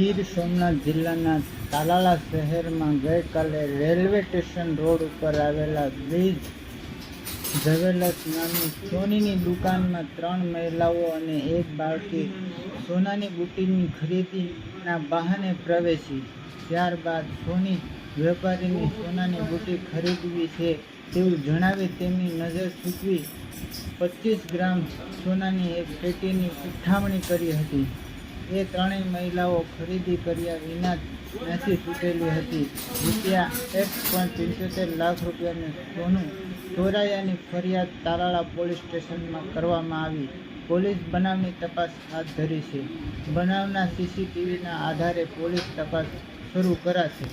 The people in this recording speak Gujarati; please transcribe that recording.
ગીર સોમનાથ જિલ્લાના તાલાલા શહેરમાં ગઈકાલે રેલવે સ્ટેશન રોડ ઉપર આવેલા બ્રિજ જવેલર્સ નામની સોનીની દુકાનમાં 3 મહિલાઓ અને એક બાળકી સોનાની બુટ્ટીની ખરીદીના બહાને પ્રવેશી. ત્યારબાદ સોની વેપારીની સોનાની બુટ્ટી ખરીદવી છે તેવું જણાવી તેમની નજર ચૂકવી 25 ગ્રામ સોનાની એક પેટીની ઉઠામણી કરી હતી. એ ત્રણેય મહિલાઓ ખરીદી કર્યા વિના નાસી છૂટેલી હતી. ₹1.75 લાખ રૂપિયાનું સોનું ચોરાયાની ફરિયાદ તાલાળા પોલીસ સ્ટેશનમાં કરવામાં આવી. પોલીસ બનાવની તપાસ હાથ ધરી છે. બનાવના સીસીટીવીના આધારે પોલીસ તપાસ શરૂ કરાશે.